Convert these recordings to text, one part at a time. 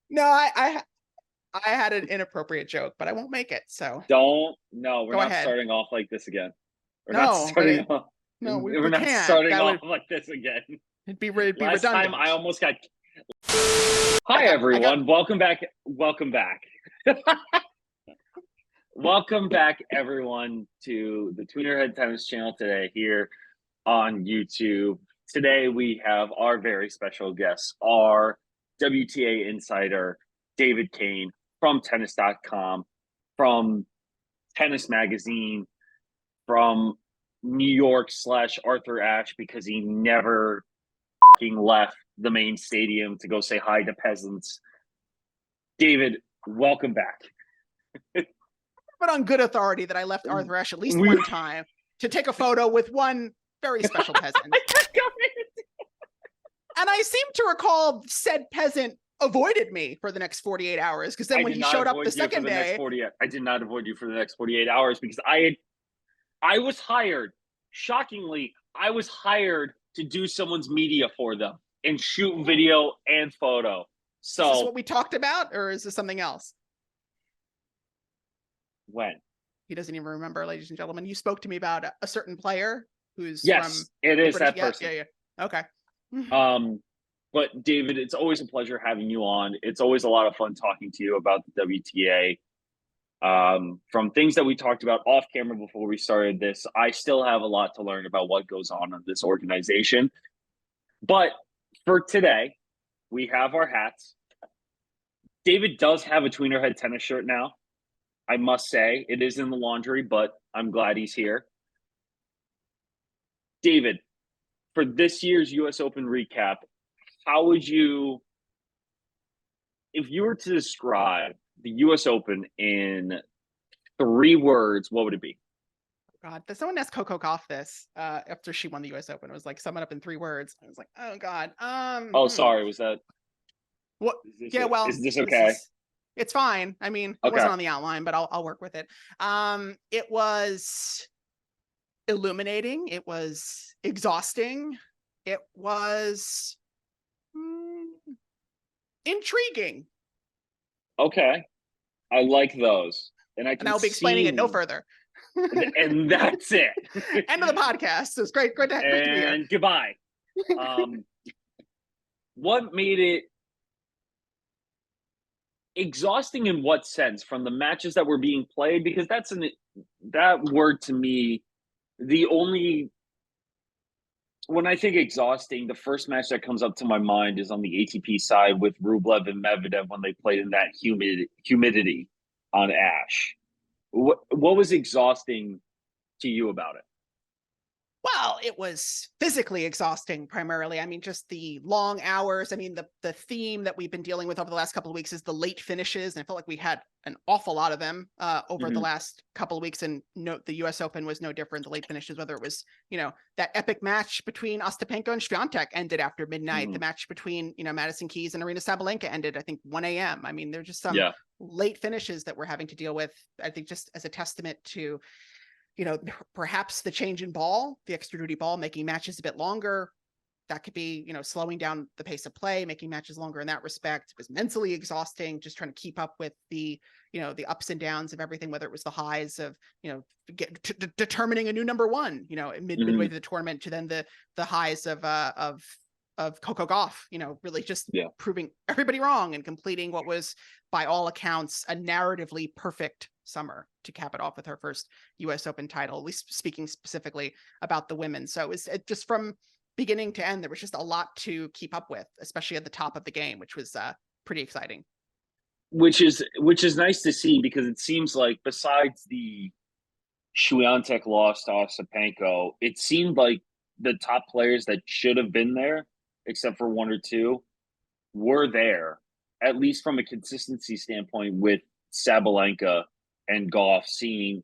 No, I had an inappropriate joke, but I won't make it. So No, we're go not ahead. starting off like this again. We're not No, starting off. we We're not can't. starting That off would like this again. it'd be Last time I redundant. almost got. Hi I got everyone, welcome back. Welcome back. Welcome back, everyone, to the Tweener Head Tennis channel today here on YouTube. Today we have our very special guests, our WTA Insider, David Kane from Tennis.com, from Tennis Magazine, from New York / Arthur Ashe, because he never left the main stadium to go say hi to peasants. David, welcome back. but on good authority that I left Arthur Ashe at least We- one time to take a photo with one very special peasant. And I seem to recall said peasant avoided me for the next 48 hours because then when he showed up the second day, I did not avoid you for the next 48 hours because I was hired. Shockingly, I was hired to do someone's media for them and shoot video and photo. So is this what we talked about, or is this something else? When? He doesn't even remember, ladies and gentlemen. You spoke to me about a certain player who's Yes, from it is British, that person. Yeah. Okay. But David, it's always a pleasure having you on. It's always a lot of fun talking to you about the WTA. From things that we talked about off camera before we started this, I still have a lot to learn about what goes on in this organization. But for today, we have our hats. David does have a Tweener Head tennis shirt now. I must say, it is in the laundry, but I'm glad he's here. David, for this year's US Open recap, how would you, if you were to describe the US Open in 3 words, what would it be? God, someone asked Coco Gauff this after she won the US Open. It was like, sum it up in 3 words. I was like, oh God. Sorry, was that? What? Yeah, well, is this okay? It's fine. I mean, it wasn't on the outline, but I'll work with it. It was illuminating. It was exhausting. It was intriguing. Okay, I like those, and I'll be explaining it no further. And that's it. End of the podcast. It was great to be here. And goodbye. What made it exhausting in what sense? From the matches that were being played? Because that word to me, the only, when I think exhausting, the first match that comes up to my mind is on the ATP side with Rublev and Medvedev when they played in that humidity on Ashe. What was exhausting to you about it? Well, it was physically exhausting primarily. I mean, just the long hours. I mean, the theme that we've been dealing with over the last couple of weeks is the late finishes. And I felt like we had an awful lot of them over the last couple of weeks. And the US Open was no different. The late finishes, whether it was, that epic match between Ostapenko and Swiatek ended after midnight. The match between, Madison Keys and Aryna Sabalenka ended, I think, 1 a.m. I mean, there's just some late finishes that we're having to deal with, I think, just as a testament to perhaps the change in ball, the extra duty ball, making matches a bit longer. That could be, slowing down the pace of play, making matches longer in that respect. It was mentally exhausting, just trying to keep up with the ups and downs of everything, whether it was the highs of, determining a new number one, midway through the tournament, to then the highs of Coco Gauff, really just proving everybody wrong and completing what was, by all accounts, a narratively perfect summer to cap it off with her first US Open title, at least speaking specifically about the women. So it just from beginning to end, there was just a lot to keep up with, especially at the top of the game, which was pretty exciting. Which is nice to see, because it seems like besides the Swiatek loss to Ostapenko, it seemed like the top players that should have been there, except for 1 or 2, were there, at least from a consistency standpoint, with Sabalenka and Gauff, seeing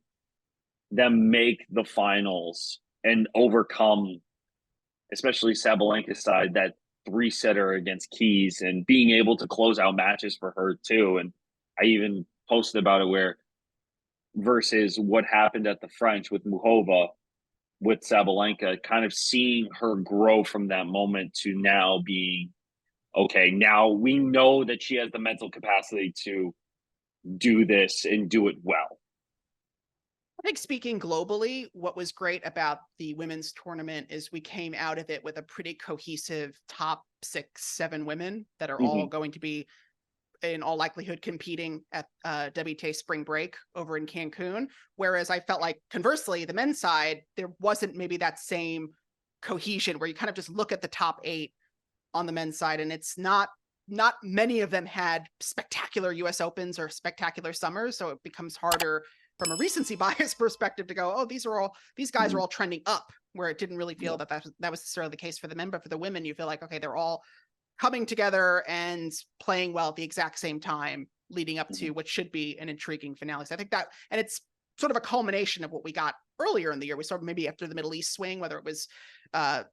them make the finals and overcome, especially Sabalenka's side, that 3-setter against Keys, and being able to close out matches for her too. And I even posted about it, where versus what happened at the French with Muhova, with Sabalenka, kind of seeing her grow from that moment to now being okay, now we know that she has the mental capacity to do this and do it well. I think speaking globally, what was great about the women's tournament is we came out of it with a pretty cohesive top 6, 7 women that are all going to be in all likelihood competing at WTA spring break over in Cancun. Whereas I felt like conversely, the men's side, there wasn't maybe that same cohesion where you kind of just look at the top 8 on the men's side, and it's not many of them had spectacular US Opens or spectacular summers. So it becomes harder from a recency bias perspective to go, oh, these guys are all trending up, where it didn't really feel that was necessarily the case for the men. But for the women, you feel like, okay, they're all coming together and playing well at the exact same time, leading up to what should be an intriguing finale. So I think that, and it's sort of a culmination of what we got earlier in the year. We saw maybe after the Middle East swing, whether it was Doha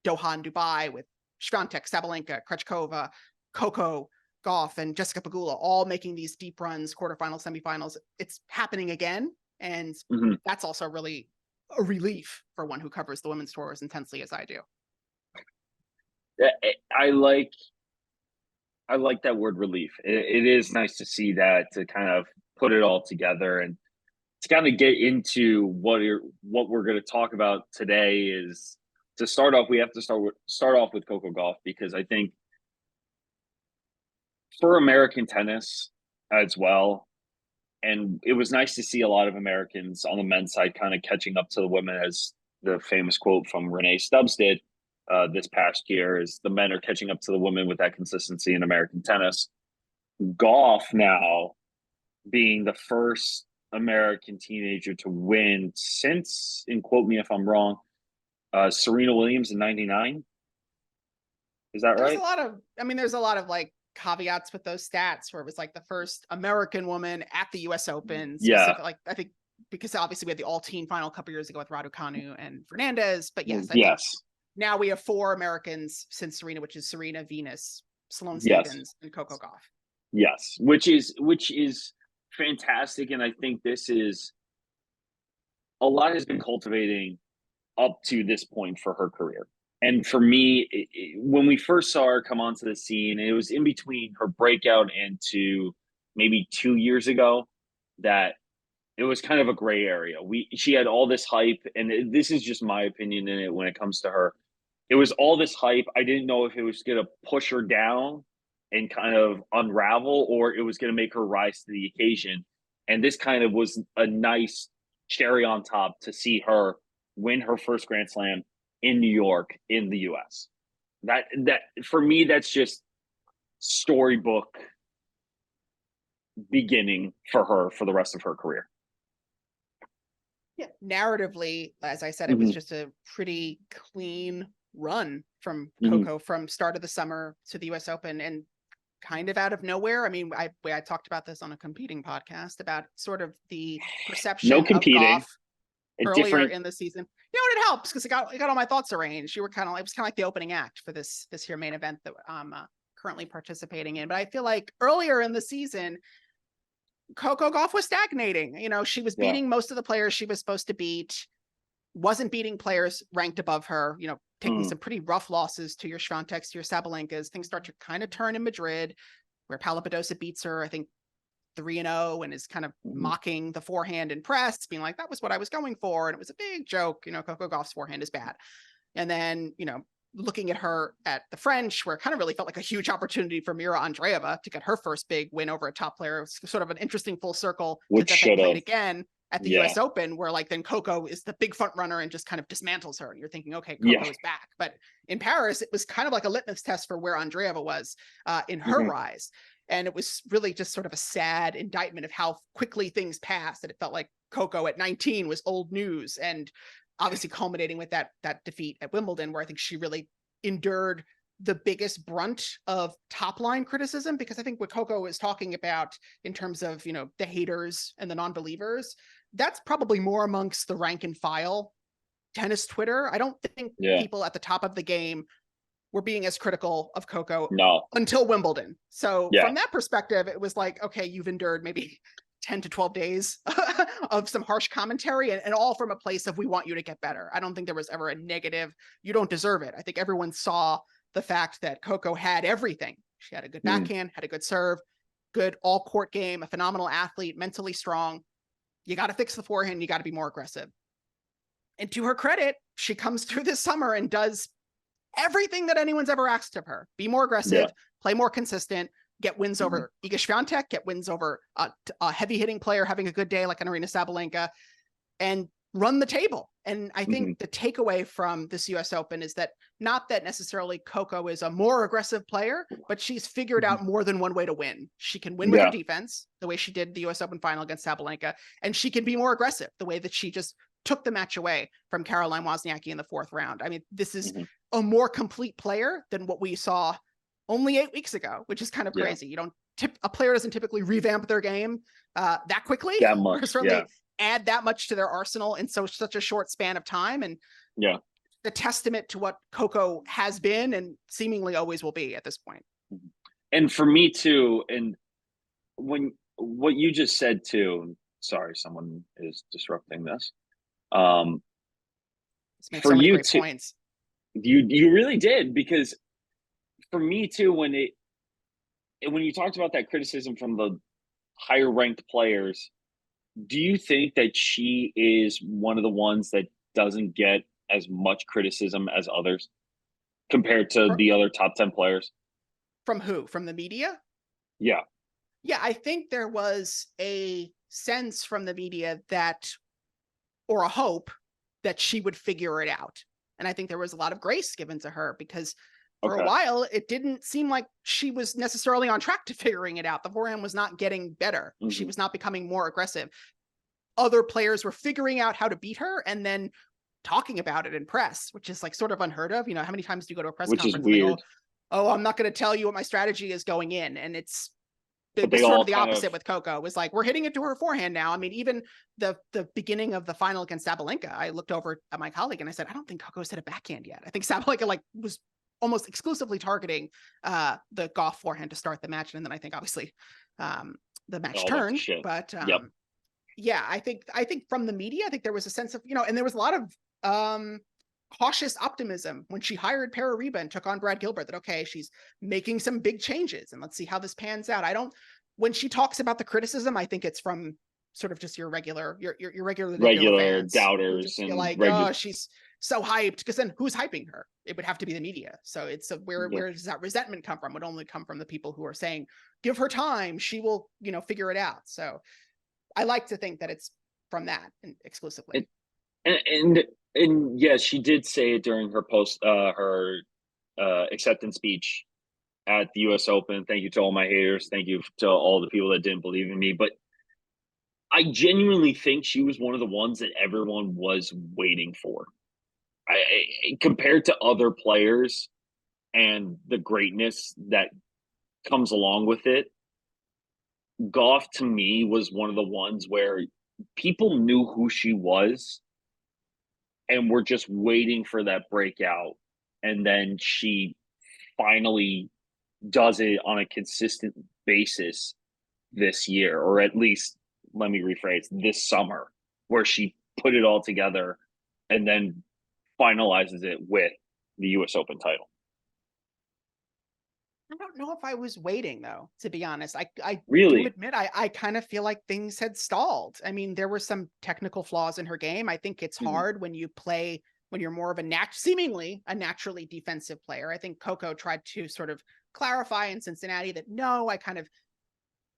and Dubai with Swiatek, Sabalenka, Krejcikova, Coco Gauff, and Jessica Pegula all making these deep runs, quarterfinals, semifinals. It's happening again. And that's also really a relief for one who covers the women's tour as intensely as I do. I like that word relief. It is nice to see that, to kind of put it all together and to kind of get into what we're going to talk about today. Is to start off, we have to start off with Coco Gauff, because I think for American tennis as well, and it was nice to see a lot of Americans on the men's side kind of catching up to the women, as the famous quote from Renee Stubbs did this past year, is the men are catching up to the women with that consistency in American tennis. Gauff now being the first American teenager to win since, and quote me if I'm wrong, Serena Williams in '99. Is that right? There's a lot of like caveats with those stats, where it was like the first American woman at the US Open. Like, I think because obviously we had the all-team final a couple years ago with Raducanu and Fernandez, but yes, I think now we have 4 Americans since Serena, which is Serena, Venus, Sloane Stephens, and Coco Gauff. Yes, which is fantastic, and I think this is a lot has been cultivating up to this point for her career. And for me, when we first saw her come onto the scene, it was in between her breakout and to maybe 2 years ago, that it was kind of a gray area. She had all this hype, and this is just my opinion in it when it comes to her. It was all this hype. I didn't know if it was going to push her down and kind of unravel, or it was going to make her rise to the occasion. And this kind of was a nice cherry on top to see her win her first Grand Slam in New York, in the US. That for me, that's just storybook beginning for her for the rest of her career. Yeah, narratively, as I said, it was just a pretty clean run from Coco from start of the summer to the US Open, and kind of out of nowhere. I mean, I talked about this on a competing podcast about sort of the perception of Gauff earlier in the season. You know, and it helps because it got all my thoughts arranged. It was kind of like the opening act for this here main event that I'm currently participating in. But I feel like earlier in the season, Coco Gauff was stagnating. You know, she was beating most of the players she was supposed to beat, wasn't beating players ranked above her, you know, taking some pretty rough losses to your Swiateks, to your Sabalenkas. Things start to kind of turn in Madrid, where Paula Badosa beats her, I think, 3-0, and is kind of mocking the forehand in press, being like, that was what I was going for. And it was a big joke. You know, Coco Gauff's forehand is bad. And then, you know, looking at her at the French, where it kind of really felt like a huge opportunity for Mira Andreeva to get her first big win over a top player. It was sort of an interesting full circle, which that they played again at the US Open, where like then Coco is the big front runner and just kind of dismantles her. And you're thinking, okay, Coco is back. But in Paris, it was kind of like a litmus test for where Andreeva was in her rise. And it was really just sort of a sad indictment of how quickly things passed, that it felt like Coco at 19 was old news. And obviously culminating with that defeat at Wimbledon, where I think she really endured the biggest brunt of top line criticism, because I think what Coco is talking about in terms of, you know, the haters and the non-believers, that's probably more amongst the rank and file tennis Twitter. I don't think people at the top of the game were being as critical of Coco until Wimbledon. So from that perspective, it was like, okay, you've endured maybe 10 to 12 days of some harsh commentary, and all from a place of, we want you to get better. I don't think there was ever a negative, you don't deserve it. I think everyone saw the fact that Coco had everything. She had a good backhand, had a good serve, good all court game, a phenomenal athlete, mentally strong. You got to fix the forehand. You got to be more aggressive. And to her credit, she comes through this summer and does everything that anyone's ever asked of her. Be more aggressive, play more consistent, get wins over Iga Swiatek, get wins over a heavy hitting player having a good day like an Aryna Sabalenka, and run the table. And I think the takeaway from this US Open is that not that necessarily Coco is a more aggressive player, but she's figured out more than one way to win. She can win with her defense, the way she did the US Open final against Sabalenka, and she can be more aggressive, the way that she just took the match away from Caroline Wozniacki in the 4th round. I mean, this is a more complete player than what we saw only 8 weeks ago, which is kind of crazy. You don't a player doesn't typically revamp their game that quickly. That much, or certainly add that much to their arsenal in such a short span of time. And the testament to what Coco has been and seemingly always will be at this point. And for me too, and what you just said too, sorry, someone is disrupting this. This for so you too, points. You really did, because for me too, when you talked about that criticism from the higher ranked players, do you think that she is one of the ones that doesn't get as much criticism as others compared to the other top 10 players? From who? From the media? Yeah. Yeah, I think there was a sense from the media that, or a hope that she would figure it out. And I think there was a lot of grace given to her, because for a while, it didn't seem like she was necessarily on track to figuring it out. The forehand was not getting better. She was not becoming more aggressive. Other players were figuring out how to beat her and then talking about it in press, which is like sort of unheard of. You know, how many times do you go to a press conference and they go, oh, I'm not going to tell you what my strategy is going in. And it was sort of the opposite with Coco. It was like, we're hitting it to her forehand now. I mean, even the beginning of the final against Sabalenka, I looked over at my colleague and I said, I don't think Coco's hit a backhand yet. I think Sabalenka was almost exclusively targeting the Gauff forehand to start the match. And then I think obviously the match turned, but yeah, I think from the media, I think there was a sense of, and there was a lot of cautious optimism when she hired Parariba and took on Brad Gilbert, that, okay, she's making some big changes and let's see how this pans out. When she talks about the criticism, I think it's from sort of just your regular fans, doubters, and like, oh, she's so hyped, because then who's hyping her? It would have to be the media. So it's where does that resentment come from? It would only come from the people who are saying, give her time, she will, figure it out. So I like to think that it's from that exclusively. And yes, she did say it during her acceptance speech at the US Open. Thank you to all my haters. Thank you to all the people that didn't believe in me. But I genuinely think she was one of the ones that everyone was waiting for. Compared to other players and the greatness that comes along with it, Gauff to me was one of the ones where people knew who she was and were just waiting for that breakout. And then she finally does it on a consistent basis this year, or at least, let me rephrase, this summer, where she put it all together and then finalizes it with the US Open title. I don't know if I was waiting, though, to be honest. I really do admit I kind of feel like things had stalled. I mean, there were some technical flaws in her game. I think it's hard when you're more of seemingly a naturally defensive player. I think Coco tried to sort of clarify in Cincinnati that, no, I kind of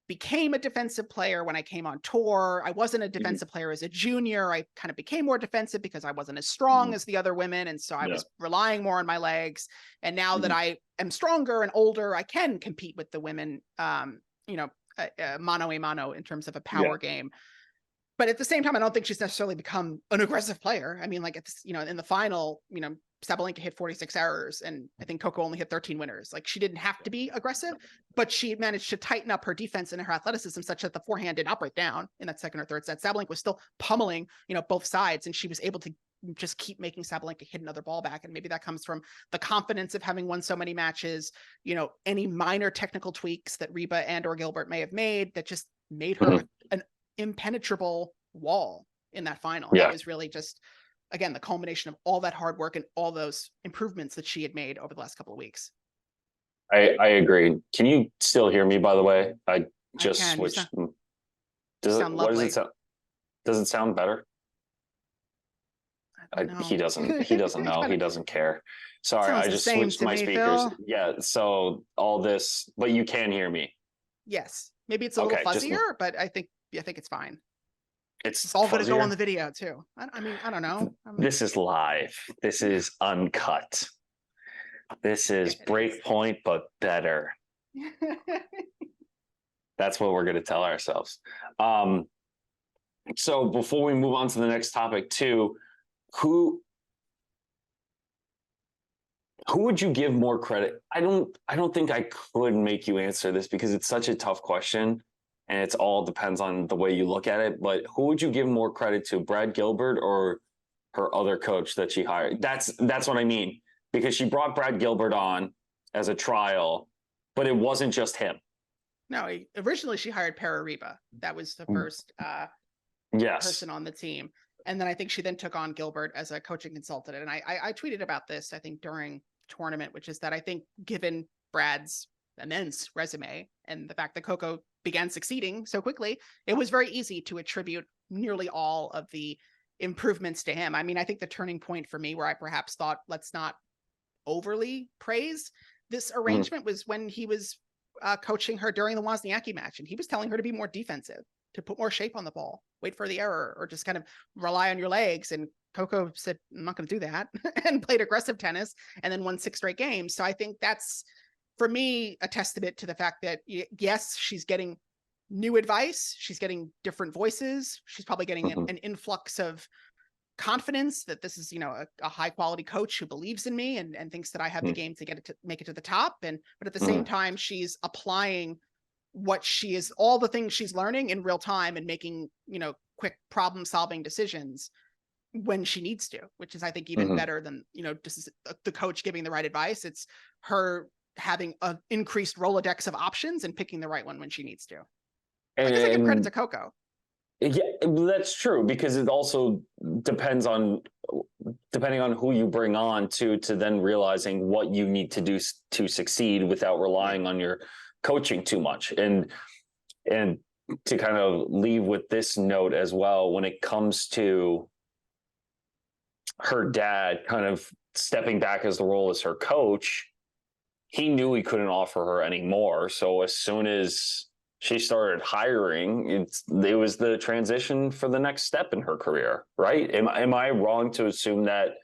became a defensive player when I came on tour. I wasn't a defensive player as a junior. I kind of became more defensive because I wasn't as strong as the other women. And so I was relying more on my legs. And now that I am stronger and older, I can compete with the women, mano a mano in terms of a power game. But at the same time, I don't think she's necessarily become an aggressive player. I mean, like, it's, in the final, Sabalenka hit 46 errors and I think Coco only hit 13 winners. Like, she didn't have to be aggressive, but she managed to tighten up her defense and her athleticism such that the forehand did not break down in that second or third set. Sabalenka was still pummeling, both sides, and she was able to just keep making Sabalenka hit another ball back. And maybe that comes from the confidence of having won so many matches, any minor technical tweaks that Reba and or Gilbert may have made that just made her an impenetrable wall in that final. It was really just again, the culmination of all that hard work and all those improvements that she had made over the last couple of weeks. I agree. Can you still hear me, by the way? I just I can. switched. Sound What does lovely. it sound? Does it sound better? He doesn't know. He doesn't care. Sorry, I just switched my speakers. Phil. Yeah, so all this, but you can hear me. Yes. Maybe it's a little fuzzier, but I think it's fine. It's all going to go on the video too. I mean, I don't know. This is live. This is uncut. This is Breakpoint, but better. That's what we're going to tell ourselves. So before we move on to the next topic too, who would you give more credit? I don't think I could make you answer this because it's such a tough question and it's all depends on the way you look at it. But who would you give more credit to, Brad Gilbert or her other coach that she hired? That's what I mean, because she brought Brad Gilbert on as a trial, but it wasn't just him. No, originally she hired Parariba. That was the first person on the team. And then I think she then took on Gilbert as a coaching consultant. And I tweeted about this, I think, during tournament, which is that I think given Brad's immense resume and the fact that Coco began succeeding so quickly, it was very easy to attribute nearly all of the improvements to him. I mean, I think the turning point for me where I perhaps thought, let's not overly praise this arrangement was when he was coaching her during the Wozniacki match. And he was telling her to be more defensive, to put more shape on the ball, wait for the error, or just kind of rely on your legs. And Coco said, I'm not going to do that, and played aggressive tennis and then won 6 straight games. So I think that's, for me, a testament to the fact that, yes, she's getting new advice. She's getting different voices. She's probably getting an influx of confidence that this is, a high quality coach who believes in me and thinks that I have the game to get it to make it to the top. But at the same time, she's applying what she is, all the things she's learning in real time and making, quick problem solving decisions when she needs to, which is, I think, even better than, just the coach giving the right advice. It's her having an increased Rolodex of options and picking the right one when she needs to. I guess I give credit to Coco. Yeah, that's true, because it also depending on who you bring on to then realizing what you need to do to succeed without relying on your coaching too much. And to kind of leave with this note as well, when it comes to her dad kind of stepping back as the role as her coach, he knew he couldn't offer her any more. So as soon as she started hiring, it was the transition for the next step in her career, right? Am I wrong to assume that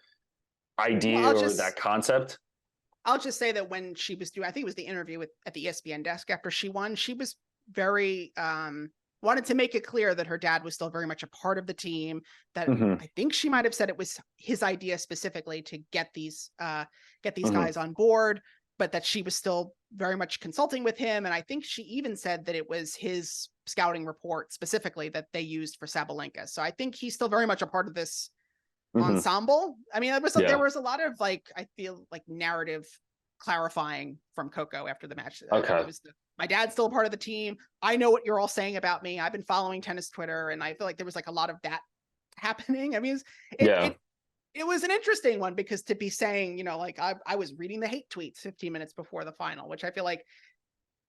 idea or that concept? I'll just say that when she was doing, I think it was the interview at the ESPN desk after she won, she was very wanted to make it clear that her dad was still very much a part of the team. That I think she might have said it was his idea specifically to get these guys on board, but that she was still very much consulting with him. And I think she even said that it was his scouting report specifically that they used for Sabalenka. So I think he's still very much a part of this ensemble. I mean, there was a lot of, like, I feel like narrative clarifying from Coco after the match. Okay. It was my dad's still a part of the team. I know what you're all saying about me. I've been following tennis Twitter, and I feel like there was like a lot of that happening. I mean, it was an interesting one, because to be saying, like I was reading the hate tweets 15 minutes before the final, which I feel like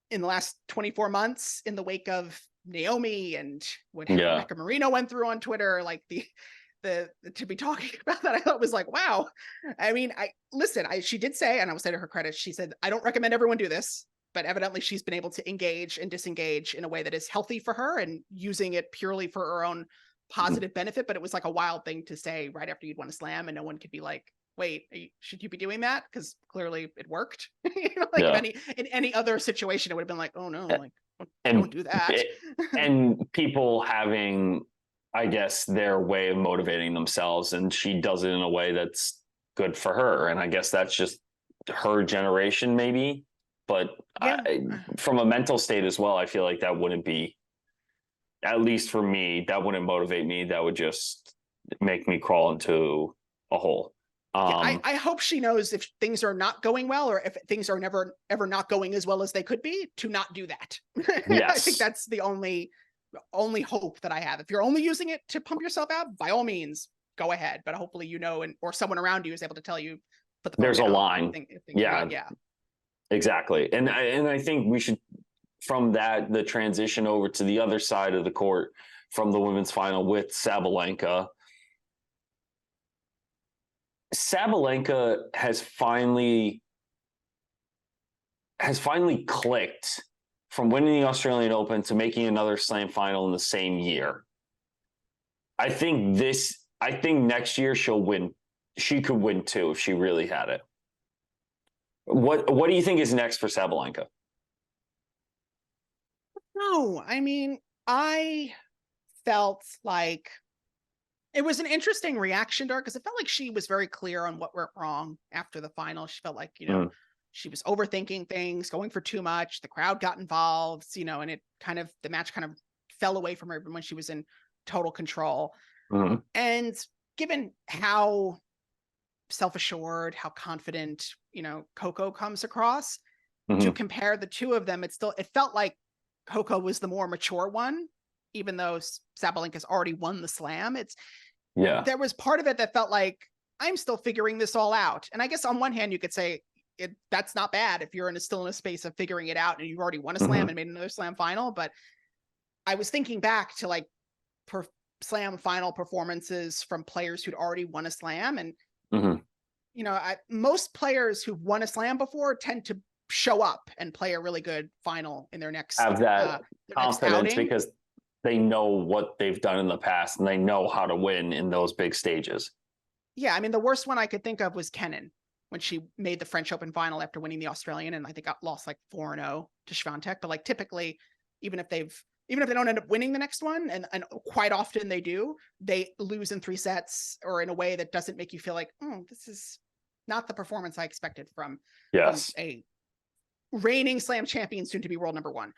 in the last 24 months, in the wake of Naomi and what Rebecca Marino went through on Twitter, like the to be talking about that, I thought was like, wow. I mean, she did say, and I will say to her credit, she said, I don't recommend everyone do this, but evidently she's been able to engage and disengage in a way that is healthy for her and using it purely for her own positive benefit. But it was like a wild thing to say right after you'd won a slam, and no one could be like, wait, should you be doing that? Because clearly it worked. In any other situation, it would have been like, oh no, like, don't do that. And people having, I guess, their way of motivating themselves, and she does it in a way that's good for her. And I guess that's just her generation, maybe. But from a mental state as well, I feel like that wouldn't be, at least for me, that wouldn't motivate me. That would just make me crawl into a hole. I hope she knows if things are not going well, or if things are ever not going as well as they could be, to not do that. Yes. I think that's the only hope that I have. If you're only using it to pump yourself out, by all means, go ahead. But hopefully, you know, and or someone around you is able to tell you, put the phone There's a down line. if things are Yeah. good. Yeah. Exactly. And I think we should, from that, the transition over to the other side of the court from the women's final with Sabalenka. Sabalenka has finally clicked from winning the Australian Open to making another slam final in the same year. I think next year she'll win. She could win too if she really had it. What do you think is next for Sabalenka? No, I mean, I felt like it was an interesting reaction to her because it felt like she was very clear on what went wrong after the final. She felt like, you know, she was overthinking things, going for too much. The crowd got involved, you know, and the match kind of fell away from her when she was in total control. And given how self-assured, how confident, you know, Coco comes across, to compare the two of them, it felt like Coco was the more mature one, even though Sabalenka's already won the slam. There was part of it that felt like, I'm still figuring this all out. And I guess on one hand, you could say that's not bad if you're still in a space of figuring it out and you've already won a slam and made another slam final. But I was thinking back to like slam final performances from players who'd already won a slam. And, you know, most players who've won a slam before tend to show up and play a really good final in their next have that confidence outing, because they know what they've done in the past and they know how to win in those big stages. Yeah, I mean, the worst one I could think of was Kenin when she made the French Open final after winning the Australian, and I think got lost like 4-0 to Swiatek. But like typically, even if they don't end up winning the next one, and quite often they do, they lose in 3 sets or in a way that doesn't make you feel like, this is not the performance I expected from a reigning slam champion, soon to be world number 1.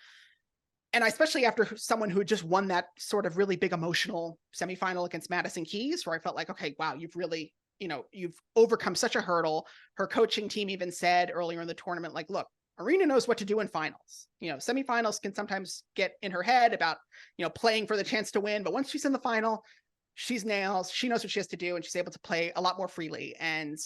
And especially after someone who just won that sort of really big emotional semifinal against Madison Keys, where I felt like, okay, wow, you've really, you know, you've overcome such a hurdle. Her coaching team even said earlier in the tournament, like, look, Aryna knows what to do in finals. You know, semifinals can sometimes get in her head about, you know, playing for the chance to win. But once she's in the final, she's nails. She knows what she has to do, and she's able to play a lot more freely. And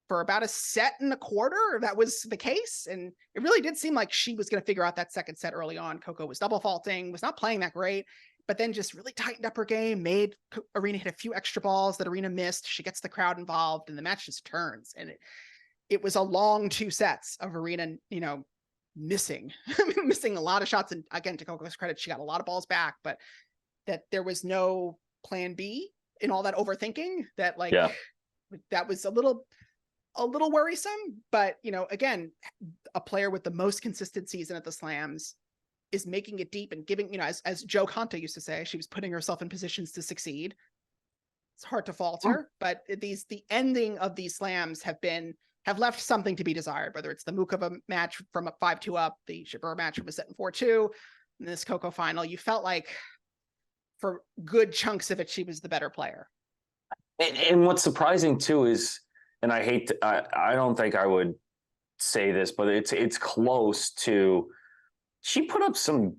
for about a set and a quarter, that was the case. And it really did seem like she was going to figure out that second set early on. Coco was double faulting, was not playing that great, but then just really tightened up her game, made Aryna hit a few extra balls that Aryna missed. She gets the crowd involved and the match just turns. And it was a long 2 sets of Aryna, you know, missing a lot of shots. And again, to Coco's credit, she got a lot of balls back, but that there was no plan B in all that overthinking that that was a little worrisome. But, you know, again, a player with the most consistent season at the slams is making it deep and giving, you know, as Joe Conta used to say, she was putting herself in positions to succeed. It's hard to falter, but the ending of these slams have left something to be desired, whether it's the Mukova match from a 5-2 up, the Jabeur match from a set in 4-2, and this Coco final. You felt like for good chunks of it, she was the better player. And what's surprising too is, and I don't think I would say this, but it's close to, she put up some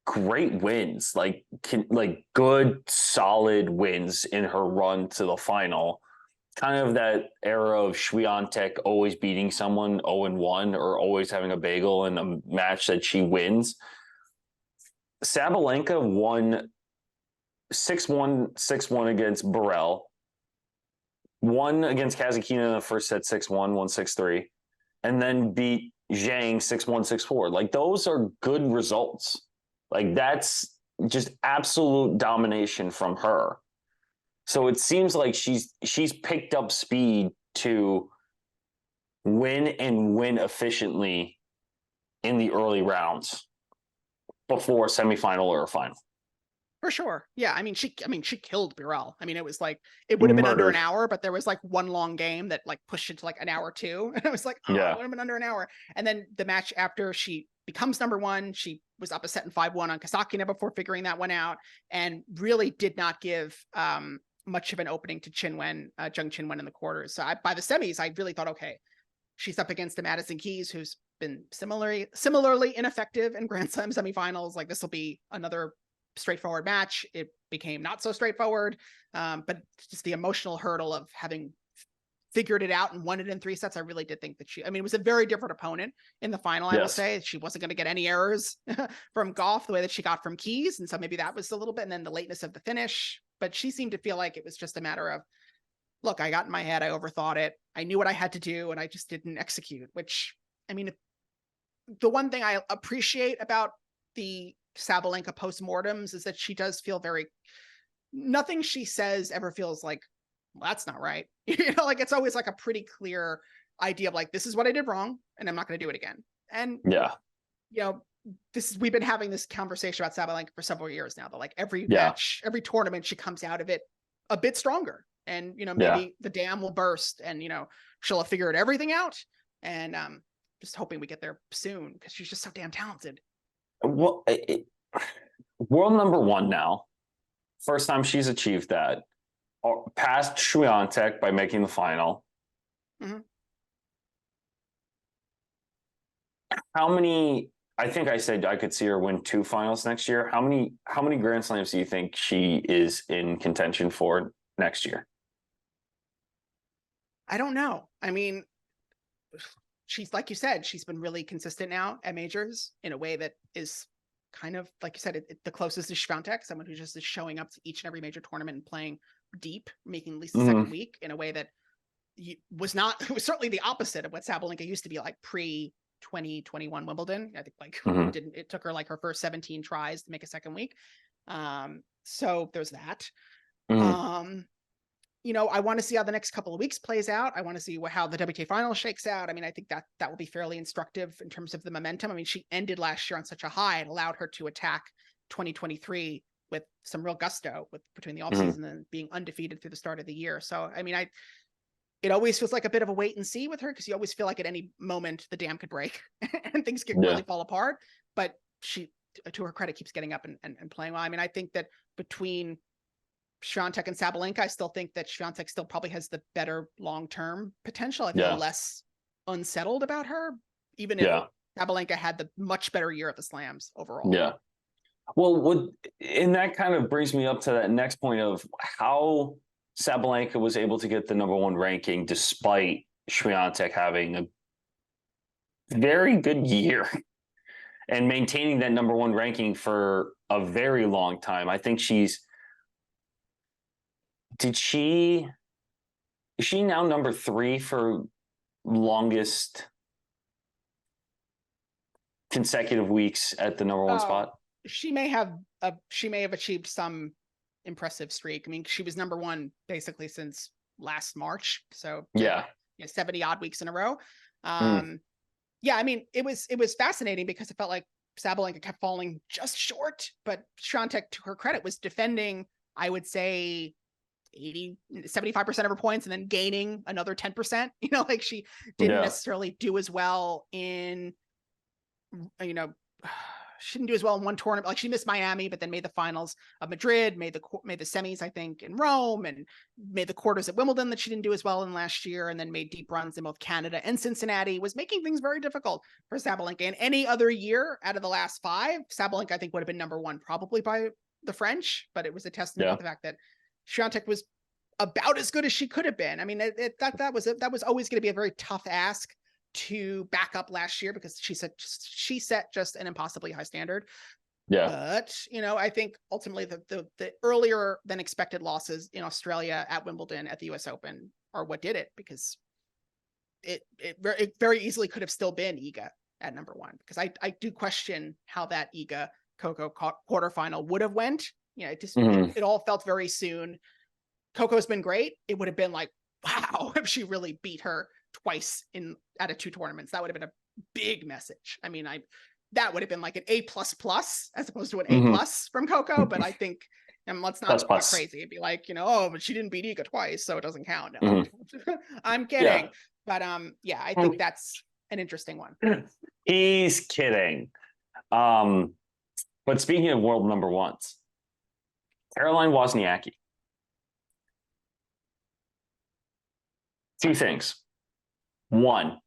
great wins, like good, solid wins in her run to the final. Kind of that era of Swiatek always beating someone 0-1 or always having a bagel in a match that she wins. Sabalenka won 6-1, 6-1 against Burrell. Won against Kazatkina in the first set 6-1, won 6-3, and then beat Zhang 6-1, 6-4. Like, those are good results. Like, that's just absolute domination from her. So it seems like she's picked up speed to win and win efficiently in the early rounds before a semifinal or a final. For sure. Yeah. I mean, she killed Burrell. I mean, it was like, it would have been under an hour, but there was like one long game that like pushed it to like an hour 2. And I was like, it would have been under an hour. And then the match after she becomes number 1, she was up a set in 5-1 on Kasatkina before figuring that one out, and really did not give much of an opening to Qinwen, Zheng Qinwen in the quarters. So by the semis, I really thought, okay, she's up against the Madison Keys, who's been similarly ineffective in Grand Slam semifinals. Like, this will be another straightforward match. It became not so straightforward. But just the emotional hurdle of having figured it out and won it in 3 sets. I really did think that it was a very different opponent in the final. I will say she wasn't going to get any errors from Goff the way that she got from Keys. And so maybe that was a little bit, and then the lateness of the finish, but she seemed to feel like it was just a matter of, look, I got in my head, I overthought it. I knew what I had to do and I just didn't execute, which, I mean, the one thing I appreciate about the Sabalenka postmortems is that she does feel nothing she says ever feels like, well, that's not right. Like it's always like a pretty clear idea of like, this is what I did wrong and I'm not going to do it again. And we've been having this conversation about Sabalenka for several years now, that like every match, every tournament, she comes out of it a bit stronger, and maybe the dam will burst and she'll have figured everything out, and just hoping we get there soon because she's just so damn talented. Well, world number 1 now, first time she's achieved that, past Swiatek by making the final. Mm-hmm. How many, I think I said I could see her win 2 finals next year. How many Grand Slams do you think she is in contention for next year? I don't know. I mean, she's, like you said, she's been really consistent now at majors in a way that is kind of, like you said, the closest to Swiatek, someone who just is showing up to each and every major tournament and playing deep, making at least the second week in a way that it was certainly the opposite of what Sabalenka used to be like pre 2021 Wimbledon. I think like it took her like her first 17 tries to make a second week. So there's that. I want to see how the next couple of weeks plays out. I want to see how the WTA final shakes out. I mean, I think that will be fairly instructive in terms of the momentum. I mean, she ended last year on such a high, it allowed her to attack 2023 with some real gusto between the offseason and being undefeated through the start of the year. So, I mean, it always feels like a bit of a wait and see with her, because you always feel like at any moment the dam could break and things could really fall apart. But she, to her credit, keeps getting up and playing well. I mean, I think that between Swiatek and Sabalenka, I still think that Swiatek still probably has the better long-term potential. I feel less unsettled about her, even if Sabalenka had the much better year at the slams overall. Yeah. Well, and that kind of brings me up to that next point of how Sabalenka was able to get the number 1 ranking despite Swiatek having a very good year and maintaining that number 1 ranking for a very long time. I think is she now number 3 for longest consecutive weeks at the number 1 spot? She may have achieved some impressive streak. I mean, she was number 1 basically since last March. So 70 odd weeks in a row. I mean, it was fascinating because it felt like Sabalenka kept falling just short, but Swiatek, to her credit, was defending, I would say, 75% of her points and then gaining another 10%. Like she didn't necessarily do as well in, she didn't do as well in one tournament. Like she missed Miami, but then made the finals of Madrid, made the semis, I think, in Rome, and made the quarters at Wimbledon that she didn't do as well in last year, and then made deep runs in both Canada and Cincinnati. Was making things very difficult for Sabalenka. And any other year out of the last 5, Sabalenka, I think, would have been number 1 probably by the French, but it was a testament to the fact that Swiatek was about as good as she could have been. I mean, that was always going to be a very tough ask to back up last year, because she set just an impossibly high standard. But I think ultimately the earlier than expected losses in Australia, at Wimbledon, at the US Open are what did it, because it very easily could have still been Iga at number 1, because I do question how that Iga Coco quarterfinal would have went. It all felt very soon. Coco's been great. It would have been like, wow, if she really beat her twice out of 2 tournaments, that would have been a big message. I mean, that would have been like an A++ as opposed to an A+ from Coco. But I think, and let's not go crazy. It'd be like, but she didn't beat Iga twice, so it doesn't count. No. I'm kidding. But I think that's an interesting one. He's kidding. But speaking of world number 1s, Caroline Wozniacki. 2 things. 1,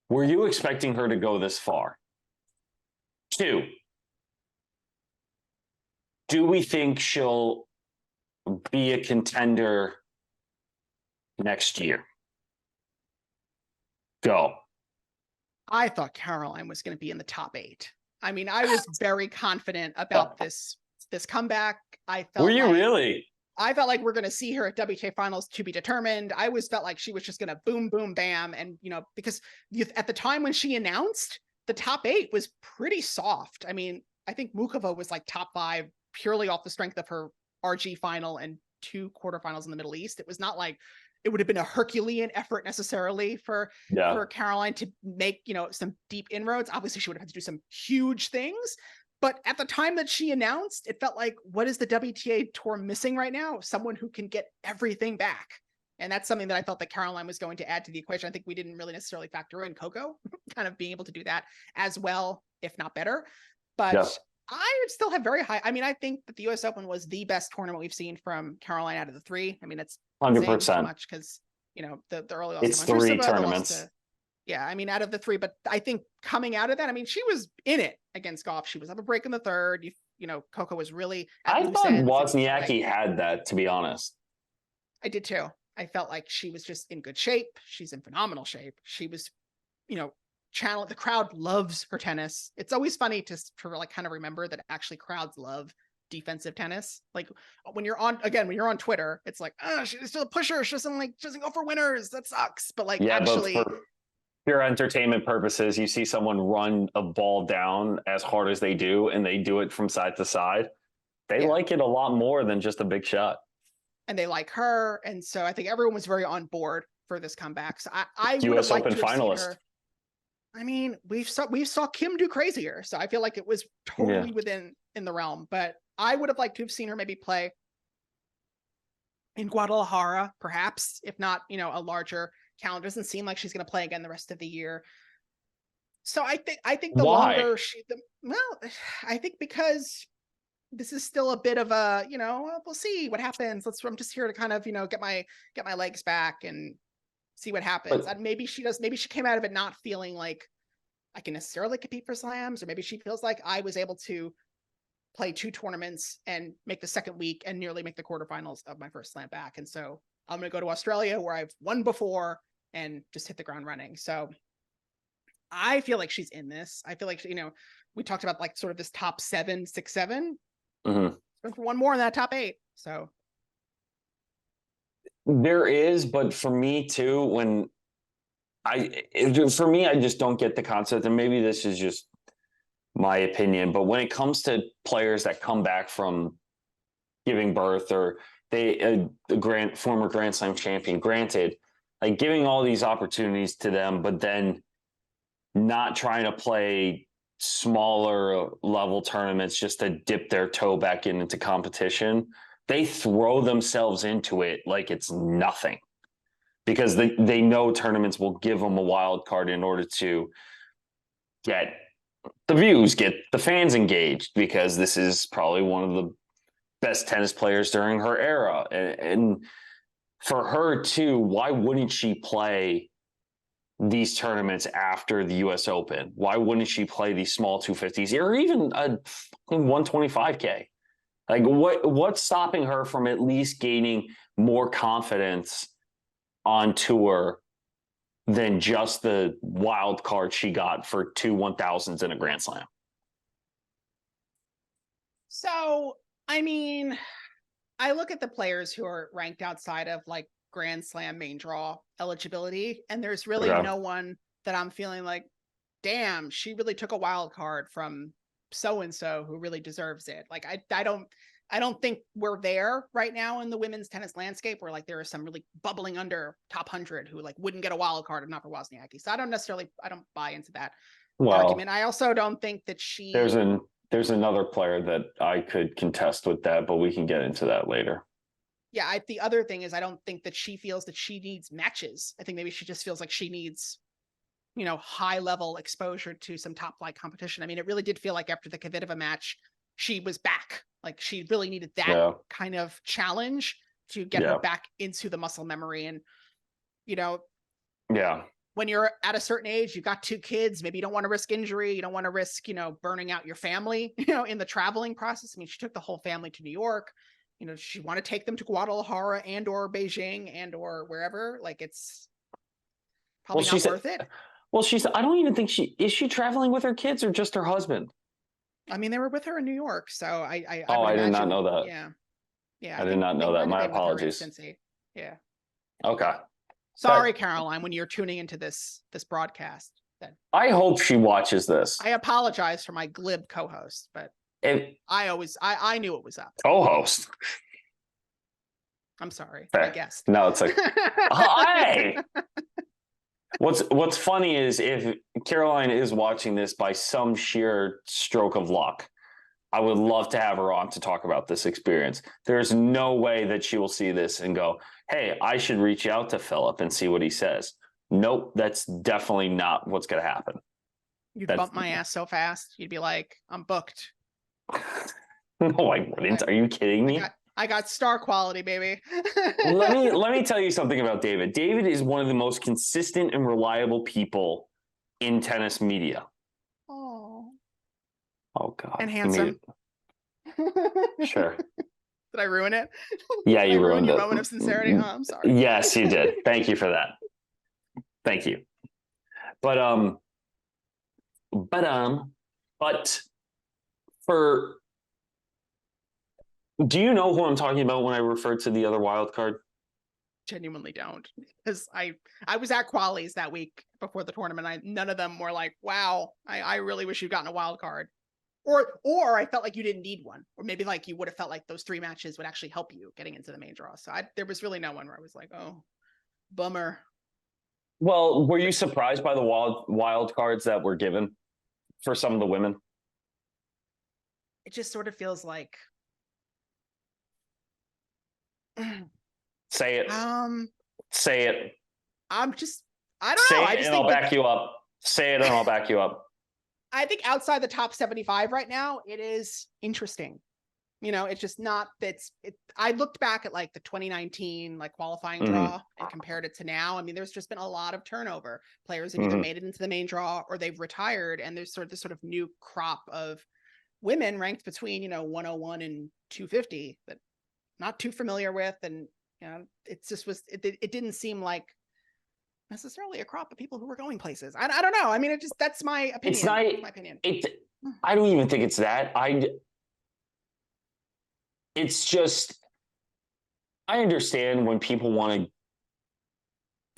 were you expecting her to go this far? 2, do we think she'll be a contender next year? Go. I thought Caroline was going to be in the top 8. I mean, I was very confident about this comeback. I felt Were you like, really? I felt like we're going to see her at WTA finals to be determined. I always felt like she was just going to boom, boom, bam. And, you know, because at the time when she announced, the top 8 was pretty soft. I mean, I think Mukova was like top 5 purely off the strength of her RG final and 2 quarterfinals in the Middle East. It was not like it would have been a Herculean effort necessarily for Caroline to make, you know, some deep inroads. Obviously, she would have had to do some huge things. But at the time that she announced, it felt like, what is the WTA tour missing right now? Someone who can get everything back. And that's something that I thought that Caroline was going to add to the equation. I think we didn't really necessarily factor in Coco kind of being able to do that as well, if not better. But I would still have very high. I mean, I think that the US Open was the best tournament we've seen from Caroline out of the 3. I mean, it's 100%. so much because, you know, the early loss it's to Vondrousova, 3 tournaments. Yeah, I mean, out of the 3, but I think coming out of that, I mean, she was in it against Goff. She was up a break in the 3rd. You know, Coco was really. I thought Wozniacki had that, to be honest. I did too. I felt like she was just in good shape. She's in phenomenal shape. She was, you know, the crowd loves her tennis. It's always funny to like kind of remember that actually crowds love defensive tennis. Like when you're on Twitter, it's like, oh, she's still a pusher. She doesn't go for winners. That sucks. But like, actually, but for pure entertainment purposes, you see someone run a ball down as hard as they do, and they do it from side to side. They like it a lot more than just a big shot. And they like her. And so I think everyone was very on board for this comeback. So I would US have liked Open to have seen finalist. her. I mean, we saw Kim do crazier. So I feel like it was totally in the realm, but I would have liked to have seen her maybe play in Guadalajara, perhaps, if not, you know, a larger calendar. Doesn't seem like she's going to play again the rest of the year. So I think the longer I think because this is still a bit of a, you know, we'll see what happens. I'm just here to kind of, you know, get my legs back and see what happens. And maybe she came out of it not feeling like I can necessarily compete for slams, or maybe she feels like I was able to play 2 tournaments and make the second week and nearly make the quarterfinals of my first slam back. And so I'm going to go to Australia where I've won before and just hit the ground running. So I feel like she's in this. I feel like, you know, we talked about like sort of this top 7, 6, 7. For one more in that top 8. So there is, but for me too, I just don't get the concept, and maybe this is just my opinion, but when it comes to players that come back from giving birth, or former Grand Slam champion, granted, like giving all these opportunities to them, but then not trying to play smaller level tournaments just to dip their toe back into competition, they throw themselves into it like it's nothing, because they know tournaments will give them a wild card in order to get the views, get the fans engaged, because this is probably one of the best tennis players during her era. And for her too, why wouldn't she play these tournaments after the US Open? Why wouldn't she play these small 250s or even a 125K? Like what's stopping her from at least gaining more confidence on tour than just the wild card she got for 2 1000s in a Grand Slam? So, I mean, I look at the players who are ranked outside of like Grand Slam main draw eligibility, and there's really no one that I'm feeling like, damn, she really took a wild card from so-and-so who really deserves it. Like, I don't think we're there right now in the women's tennis landscape where like there are some really bubbling under top 100 who like wouldn't get a wild card if not for Wozniacki. So I don't buy into that argument. I also don't think that there's another player that I could contest with that, but we can get into that later. Yeah, the other thing is I don't think that she feels that she needs matches. I think maybe she just feels like she needs, you know, high level exposure to some top flight competition. I mean, it really did feel like after the Kvitova match, she was back. Like she really needed that kind of challenge to get her back into the muscle memory. And, you know, when you're at a certain age, you've got 2 kids, maybe you don't want to risk injury. You don't want to risk, burning out your family, in the traveling process. I mean, she took the whole family to New York. She want to take them to Guadalajara and or Beijing and or wherever. Like, it's probably not worth it. Well, I don't even think is she traveling with her kids or just her husband? I mean, they were with her in New York, so I did not know that. Yeah. I did not know that. My apologies. Yeah. Okay. Sorry, Caroline, when you're tuning into this broadcast. I hope she watches this. I apologize for my glib co-host, but I knew it was up. Co-host. I'm sorry. Okay. I guessed. No, it's like, hi. What's funny is if Caroline is watching this by some sheer stroke of luck, I would love to have her on to talk about this experience. There's no way that she will see this and go, hey, I should reach out to Philip and see what he says. Nope, that's definitely not what's going to happen. You'd bump my ass so fast. You'd be like, I'm booked. No, I wouldn't. Are you kidding me? I got star quality, baby. let me tell you something about David. David is one of the most consistent and reliable people in tennis media. Oh God. And handsome. Sure. Did I ruin it? Yeah, you ruined it. Your moment of sincerity. Oh, I'm sorry. Yes, you did. Thank you for that. Thank you. But do you know who I'm talking about when I refer to the other wild card? Genuinely don't, because I was at qualies that week before the tournament. None of them were like, wow, I really wish you'd gotten a wild card. Or I felt like you didn't need one, or maybe like you would have felt like those 3 matches would actually help you getting into the main draw. So there was really no one where I was like, oh, bummer. Well, were you surprised by the wild cards that were given for some of the women? It just sort of feels like. Say it. Say it. I don't know. Say it and I'll back you up. Say it and I'll back you up. I think outside the top 75 right now, it is interesting. It's just not I looked back at like the 2019 qualifying draw and compared it to now. I mean, there's just been a lot of turnover. Players have either made it into the main draw or they've retired, and there's this sort of new crop of women ranked between 101 and 250 that not too familiar with, and it just it didn't seem like necessarily a crop of people who were going places. I don't know. I mean, that's my opinion. It's not my opinion. I don't even think it's that. It's just, I understand when people want to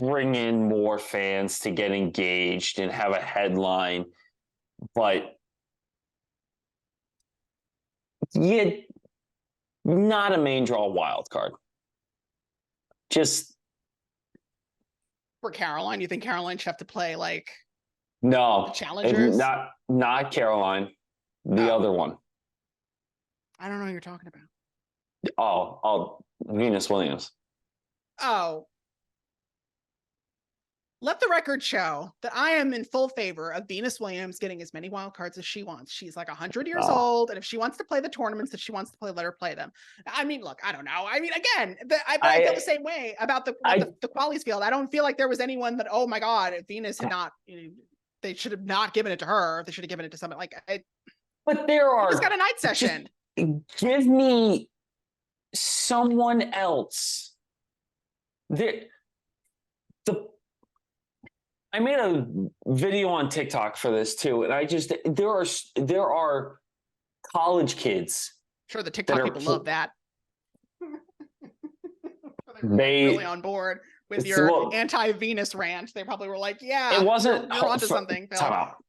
bring in more fans to get engaged and have a headline, but not a main draw wild card. Just for Caroline, you think Caroline should have to play no the challengers? Not Caroline, the other one. I don't know what you're talking about. Oh, Venus Williams. Oh. Let the record show that I am in full favor of Venus Williams getting as many wild cards as she wants. She's like 100 years old, and if she wants to play the tournaments that she wants to play, let her play them. I mean, look, I don't know. I mean, again, I feel the same way about the qualies field. I don't feel like there was anyone that, oh my God, if Venus had not, they should have not given it to her. They should have given it to someone but there are. He's got a night session. Give me someone else. I made a video on TikTok for this too, and there are college kids. Sure, the TikTok people love that. They really on board with your anti-Venus rant. They probably were like, "Yeah, it wasn't. You're onto something." Time out.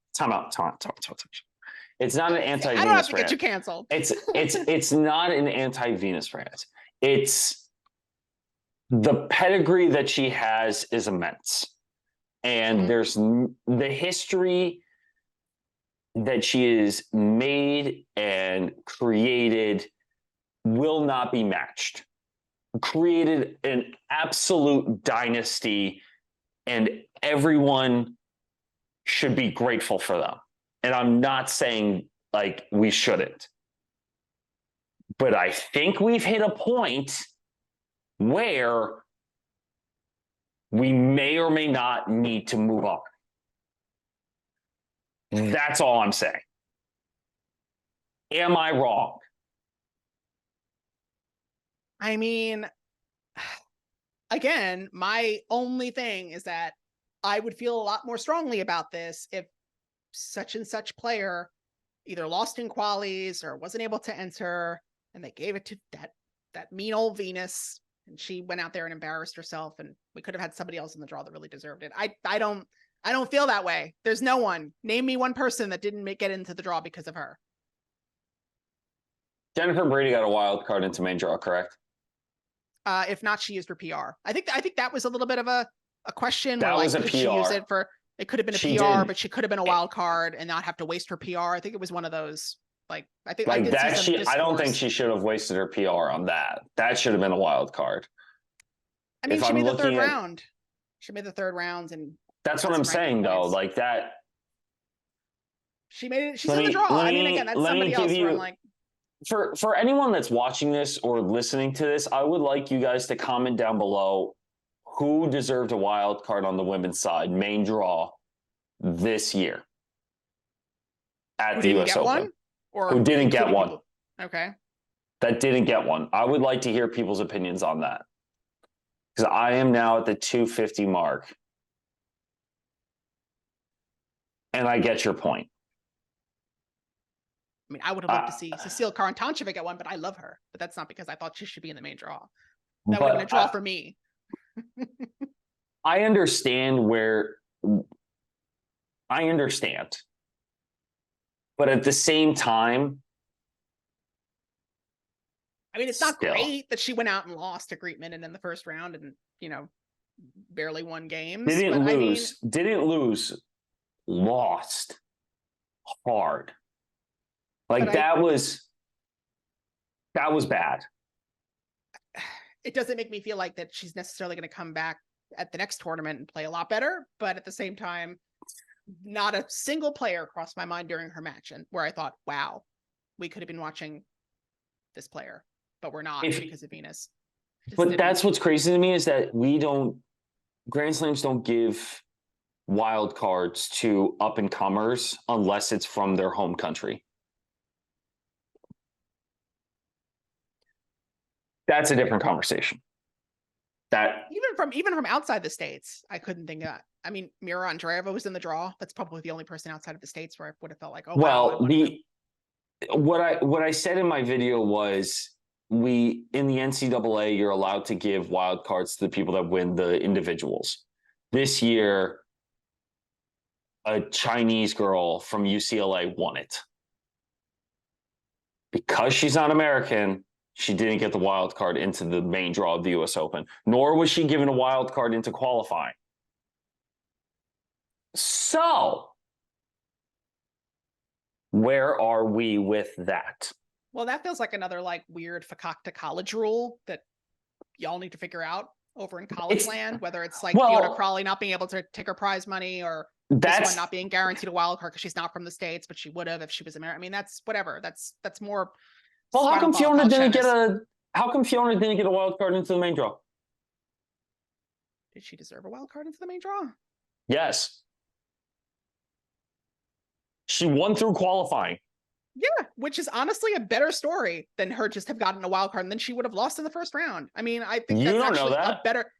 It's not an anti-Venus rant. I don't have to get you canceled. It's not an anti-Venus rant. It's the pedigree that she has is immense. And there's the history that she is made and created will not be matched. Created an absolute dynasty, and everyone should be grateful for them. And I'm not saying we shouldn't. But I think we've hit a point where we may or may not need to move on. That's all I'm saying. Am I wrong? I mean, again, my only thing is that I would feel a lot more strongly about this if such and such player either lost in qualies or wasn't able to enter, and they gave it to that mean old Venus, and she went out there and embarrassed herself, and we could have had somebody else in the draw that really deserved it. I don't feel that way. There's no one. Name me one person that didn't get into the draw because of her. Jennifer Brady got a wild card into main draw, correct? If not, she used her PR. I think that was a little bit of a question. That where, was a could she use PR. it for? It could have been a She PR, did. but she could have been a wild card and not have to waste her PR. I think it was one of those. Like, I think Like I did that, see some I don't think discourse. she should have wasted her PR on that. That should have been a wild card. I mean, if she I'm made the third looking at- round. She made the third rounds, and That's what got I'm some ranking saying, though. points. Like that. She made it. She's Let in the me- draw. let I mean, me- again, that's let me somebody give else where I'm you- like, For anyone that's watching this or listening to this, I would like you guys to comment down below who deserved a wild card on the women's side, main draw, this year at who the didn't US get Open. one, or Who didn't get including one. people- Okay. That didn't get one. I would like to hear people's opinions on that. Because I am now at the 250 mark. And I get your point. I mean, I would have loved to see Cecile Karantancevic get one, but I love her. But that's not because I thought she should be in the main draw. That would have been a draw for me. I understand where I understand. But at the same time, I mean, it's not Still. great that she went out and lost to Greetman and in the first round and, barely won games. didn't but lose, lost hard. Like But that was bad. it doesn't make me feel like that she's necessarily going to come back at the next tournament and play a lot better. But at the same time, not a single player crossed my mind during her match, and where I thought, wow, we could have been watching this player, but we're not because of Venus. But that's what's crazy to me is that Grand Slams don't give wild cards to up and comers unless it's from their home country. That's a different conversation. That even from outside the States, I couldn't think of that. I mean, Mira Andreeva was in the draw. That's probably the only person outside of the States where I would have felt like, oh, wow. What I said in my video was in the NCAA, you're allowed to give wild cards to the people that win the individuals. This year, a Chinese girl from UCLA won it. Because she's not American, she didn't get the wild card into the main draw of the US Open, nor was she given a wild card into qualifying. So, where are we with that? Well, that feels like another weird fakakta college rule that y'all need to figure out over in college land, whether it's Fiona Crawley not being able to take her prize money or this one not being guaranteed a wild card because she's not from the States, but she would have if she was American. I mean, that's whatever. That's more. Well, how come Fiona didn't get a wild card into the main draw? Did she deserve a wild card into the main draw? Yes. She won through qualifying. Yeah, which is honestly a better story than her just have gotten a wild card and then she would have lost in the first round. I mean, I think that's actually a better.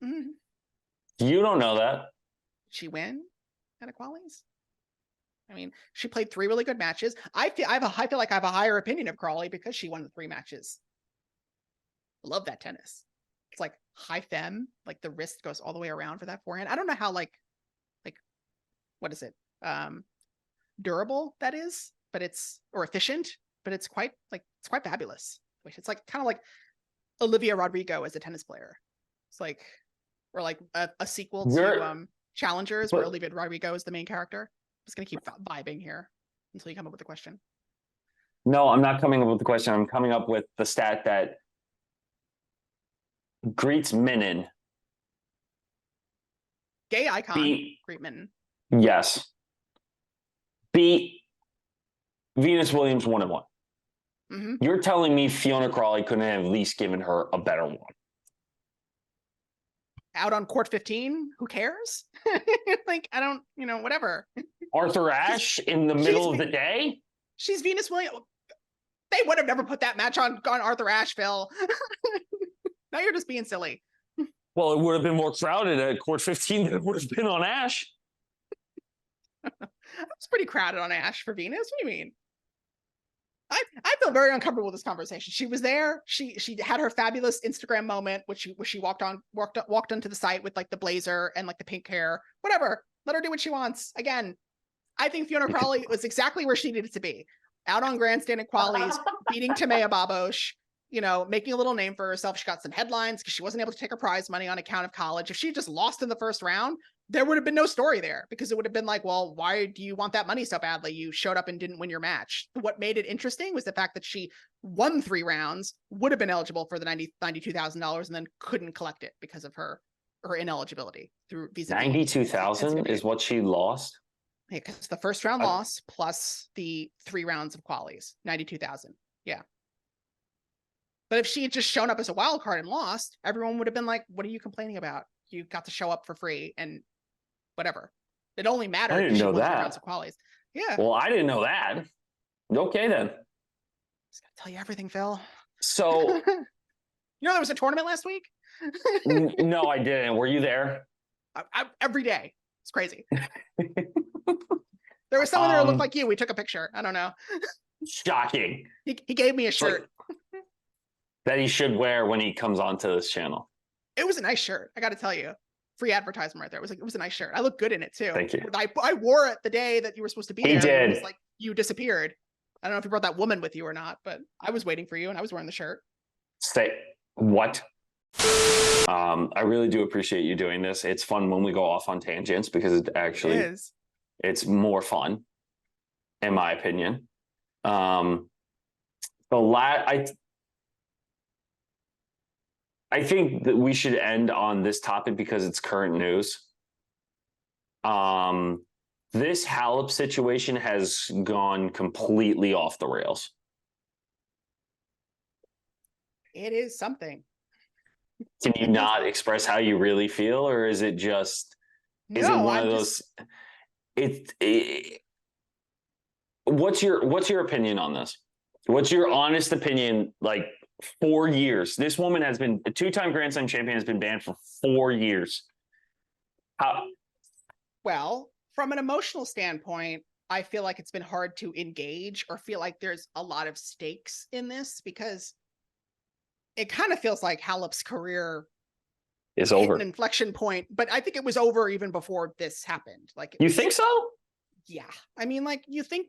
Mm-hmm. You don't know that. Did she win at a qualies? I mean, she played 3 really good matches. I feel like I have a higher opinion of Crawley because she won the 3 matches. I love that tennis. It's like high fem, like the wrist goes all the way around for that forehand. I don't know how what is it? Durable that is, but or efficient, but it's quite fabulous. It's kind of like Olivia Rodrigo as a tennis player. It's or a sequel to Challengers where Olivia Rodrigo is the main character. I'm just gonna keep vibing here until you come up with a question. No, I'm not coming up with the question. I'm coming up with the stat that Greets Minen, gay icon, Greetman. Yes. Beat Venus Williams 1-1. Mm-hmm. You're telling me Fiona Crawley couldn't have at least given her a better one? out on court 15, who cares? Like, I don't, whatever. Arthur Ashe in the middle of the day? She's Venus Williams. They would have never put that match on Arthur Ashe, Phil. Now you're just being silly. Well, it would have been more crowded at court 15 than it would have been on Ashe. It was pretty crowded on Ashe for Venus. What do you mean? I feel very uncomfortable with this conversation. She was there. She had her fabulous Instagram moment, which she walked onto the site with like the blazer and like the pink hair. Whatever. Let her do what she wants. Again, I think Fiona Crawley was exactly where she needed to be. Out on grandstand qualies, beating Timea Babos, making a little name for herself. She got some headlines because she wasn't able to take her prize money on account of college. If she just lost in the first round, there would have been no story there, because it would have been like, well, why do you want that money so badly? You showed up and didn't win your match. What made it interesting was the fact that she won 3 rounds, would have been eligible for the $92,000, and then couldn't collect it because of her ineligibility through visa. 92,000 is what she lost. Yeah, because the first round loss plus the 3 rounds of qualies, 92,000. Yeah. But if she had just shown up as a wild card and lost, everyone would have been like, what are you complaining about? You got to show up for free and whatever. It only mattered. I didn't know that. 3 that. rounds of qualies. Yeah. Well, I didn't know that. Okay, then. Just gotta tell you everything, Phil. So, there was a tournament last week? no, I didn't. Were you there? Every day. It's crazy. There was someone there who looked like you. We took a picture. I don't know. Shocking. He gave me a shirt. That he should wear when he comes onto this channel. It was a nice shirt. I got to tell you. Free advertisement right there. It was a nice shirt. I look good in it too. Thank you. I wore it the day that you were supposed to be there. He did. It was like you disappeared. I don't know if you brought that woman with you or not, but I was waiting for you and I was wearing the shirt. What? I really do appreciate you doing this. It's fun when we go off on tangents, because it actually is. It's more fun, in my opinion. I think that we should end on this topic because it's current news. This Halep situation has gone completely off the rails. It is something. Can you not express how you really feel, or is it just is it one of those? What's your opinion on this? What's your honest opinion? Like 4 years, this woman has been a 2-time Grand Slam champion, has been banned for 4 years. How? Well, from an emotional standpoint, I feel like it's been hard to engage or feel like there's a lot of stakes in this, because it kind of feels like Halep's career is over, an inflection point. But I think it was over even before this happened. Like, you think so? Yeah. I mean, like, you think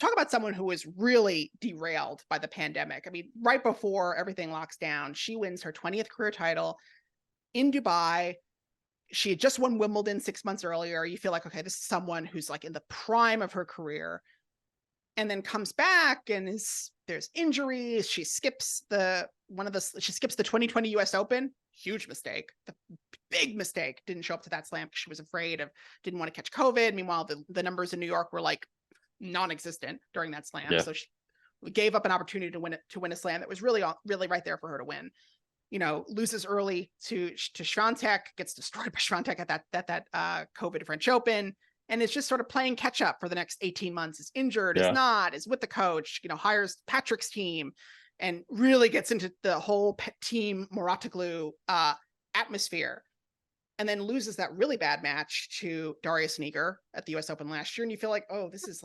talk about someone who was really derailed by the pandemic. I mean, right before everything locks down, she wins her 20th career title in Dubai. She had just won Wimbledon 6 months earlier. You feel like, okay, this is someone who's like in the prime of her career, and then comes back and there's injuries. She skips the 2020 US Open. Huge mistake. The big mistake. Didn't show up to that slam because she was didn't want to catch COVID. Meanwhile, the numbers in New York were like non-existent during that slam. Yeah. So she gave up an opportunity to win a slam that was really right there for her to win. Loses early to Swiatek, gets destroyed by Swiatek at that COVID French Open. And it's just sort of playing catch up for the next 18 months. Is injured, is with the coach, hires Patrick's team, and really gets into the whole team Mouratoglou atmosphere. And then loses that really bad match to Darius Sneaker at the US Open last year. And you feel like, oh, this is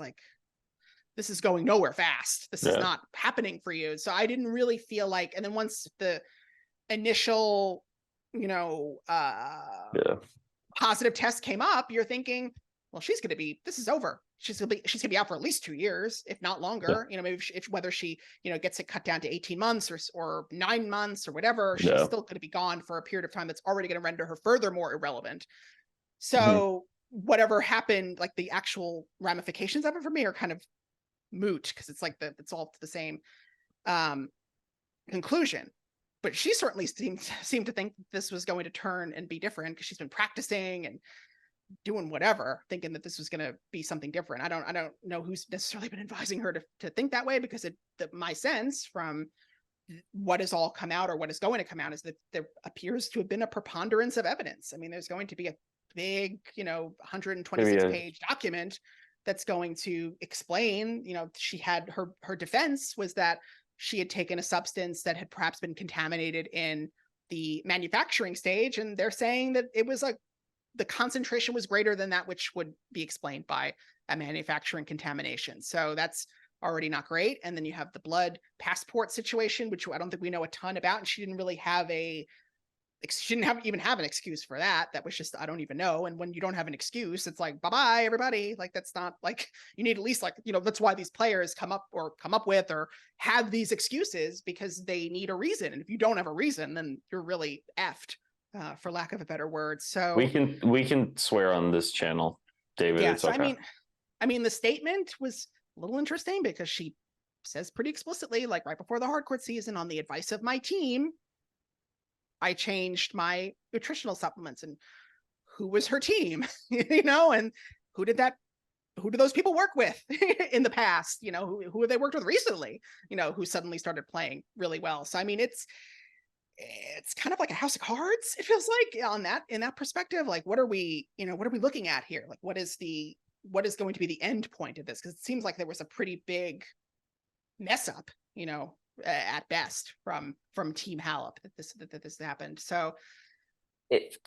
going nowhere fast. This is not happening for you. So I didn't really feel like, and then once the initial, positive test came up, you're thinking, well, this is over. She's gonna be out for at least 2 years, if not longer. Maybe whether she gets it cut down to 18 months or 9 months or whatever, she's still going to be gone for a period of time that's already going to render her further more irrelevant. So whatever happened, like the actual ramifications of it for me are kind of moot, because it's like it's all to the same conclusion. But she certainly seemed to think this was going to turn and be different, because she's been practicing and doing whatever, thinking that this was going to be something different. I don't know who's necessarily been advising her to think that way, because my sense from what has all come out, or what is going to come out, is that there appears to have been a preponderance of evidence. I mean, there's going to be a big, 126 page document that's going to explain, she had her defense was that she had taken a substance that had perhaps been contaminated in the manufacturing stage. And they're saying that it was the concentration was greater than that, which would be explained by a manufacturing contamination. So that's already not great. And then you have the blood passport situation, which I don't think we know a ton about. And she didn't really have she didn't even have an excuse for that. That was just, I don't even know. And when you don't have an excuse, it's like, bye-bye, everybody. Like, that's not like, you need at least that's why these players come up with or have these excuses, because they need a reason. And if you don't have a reason, then you're really effed, for lack of a better word. So we can swear on this channel, David. yeah. It's So okay. I mean, the statement was a little interesting because she says pretty explicitly, like right before the hardcourt season, on the advice of my team, I changed my nutritional supplements. And who was her team? And who did those people work with in the past? Who have they worked with recently? Who suddenly started playing really well. So I mean, it's kind of like a house of cards, it feels like, in that perspective. Like, what are we looking at here? Like, what is going to be the end point of this? Because it seems like there was a pretty big mess up, at best from Team Halep that this happened. So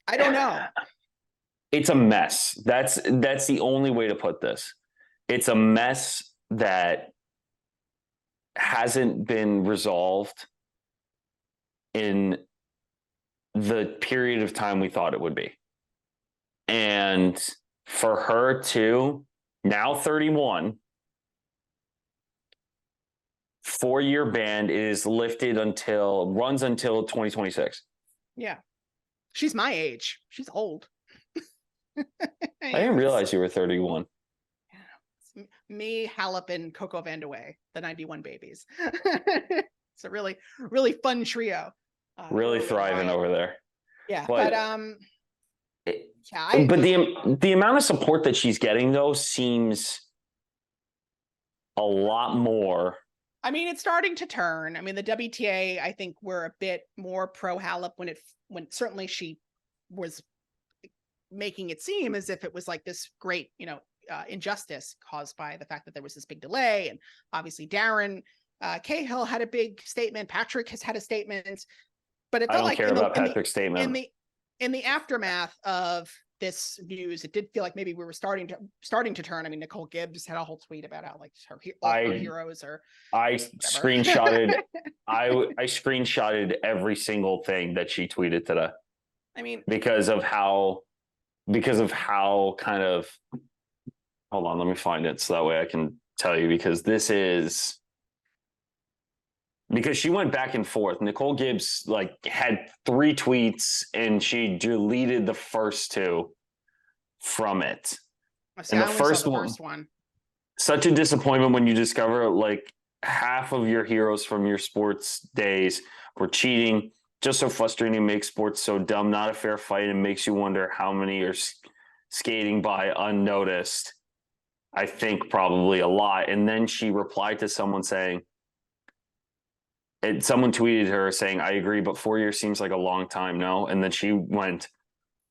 I don't know. It's a mess. That's the only way to put this. It's a mess that hasn't been resolved in the period of time we thought it would be. And for her to now 31, 4-year ban is lifted runs until 2026. Yeah. She's my age. She's old. I didn't realize you were 31. Yeah. Me, Halep, and Coco Vandeweghe, the 91 babies. It's a really, really fun trio. Really thriving over there. Yeah. But the amount of support that she's getting, though, seems a lot more. I mean, it's starting to turn. I mean, the WTA, I think, were a bit more pro Halep when certainly she was making it seem as if it was like this great, injustice caused by the fact that there was this big delay. And obviously Darren Cahill had a big statement. Patrick has had a statement, but it felt like about Patrick's statement. In the aftermath of this news, it did feel like maybe we were starting to turn. I mean, Nicole Gibbs had a whole tweet about how like her heroes are. I screenshotted. I screenshotted every single thing that she tweeted today. I mean, because of how kind of. Hold on, let me find it so that way I can tell you, because she went back and forth. Nicole Gibbs had 3 tweets and she deleted the first 2 from it. And the first one. Such a disappointment when you discover half of your heroes from your sports days were cheating. Just so frustrating, makes sports so dumb, not a fair fight, and makes you wonder how many are skating by unnoticed. I think probably a lot. And then she replied to someone saying, someone tweeted her saying, I agree, but 4 years seems like a long time, no? And then she went,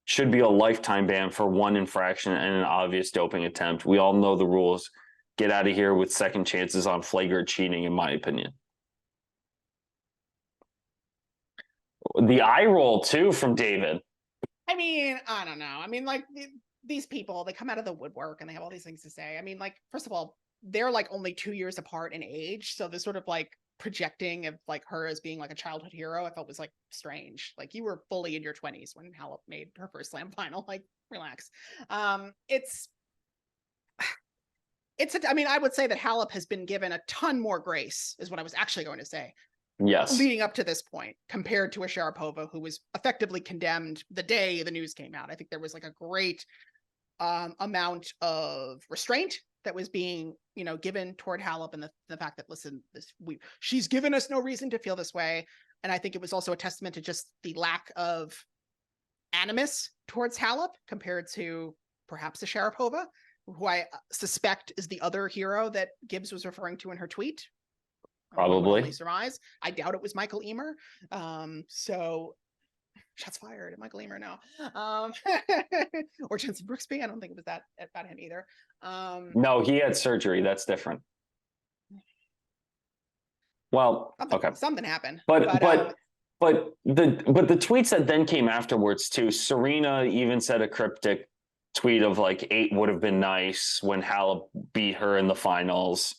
should be a lifetime ban for one infraction and an obvious doping attempt. We all know the rules. Get out of here with second chances on flagrant cheating, in my opinion. The eye roll, too, from David. I mean, I don't know. I mean, these people, they come out of the woodwork and they have all these things to say. I mean, first of all, they're only 2 years apart in age. So they're sort of projecting of her as being a childhood hero. I felt was strange. You were fully in your 20s when Halep made her first slam final. Relax. I mean, I would say that Halep has been given a ton more grace, is what I was actually going to say. Yes. Leading up to this point, compared to a Sharapova who was effectively condemned the day the news came out. I think there was a great amount of restraint that was being, given toward Halep, and the fact that, listen, she's given us no reason to feel this way. And I think it was also a testament to just the lack of animus towards Halep compared to perhaps a Sharapova, who I suspect is the other hero that Gibbs was referring to in her tweet. One would Probably. only surmise. I doubt it was Michael Emer. So shots fired at Michael Emer now. Or Jensen Brooksby. I don't think it was that about him either. No, he had surgery. That's different. Well, okay. Something happened. But the tweets that then came afterwards too, Serena even said a cryptic tweet of like 8 would have been nice when Halep beat her in the finals.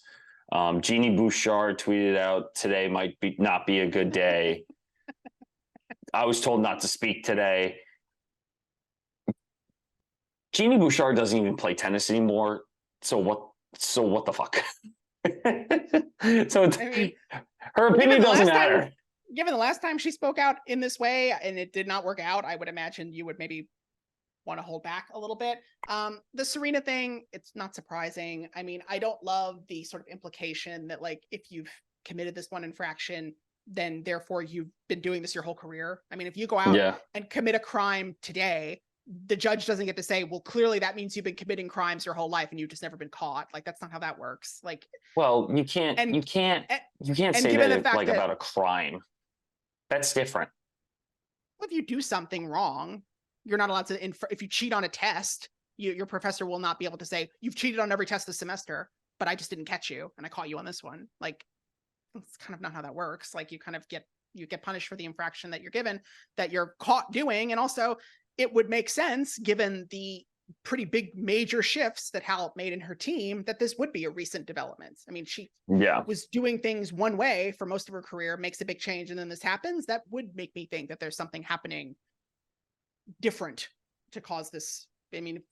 Jeannie Bouchard tweeted out, today might not be a good day. I was told not to speak today. Jeannie Bouchard doesn't even play tennis anymore. So what the fuck? So I mean, her opinion doesn't matter. Given the last time she spoke out in this way and it did not work out, I would imagine you would maybe want to hold back a little bit. The Serena thing, it's not surprising. I mean, I don't love the sort of implication that like, if you've committed this one infraction, then therefore you've been doing this your whole career. I mean, if you go out and commit a crime today, the judge doesn't get to say, well, clearly that means you've been committing crimes your whole life and you've just never been caught. Like, that's not how that works. Like, well, you can't say that like about a crime. That's different. Well, if you do something wrong, you're not allowed to, if you cheat on a test, your professor will not be able to say, you've cheated on every test this semester, but I just didn't catch you and I caught you on this one. Like, it's kind of not how that works. Like, you kind of get punished for the infraction that you're given, that you're caught doing. And also it would make sense, given the pretty big major shifts that Halep made in her team, that this would be a recent development. I mean, she was doing things one way for most of her career, makes a big change, and then this happens. That would make me think that there's something happening different to cause this. I mean,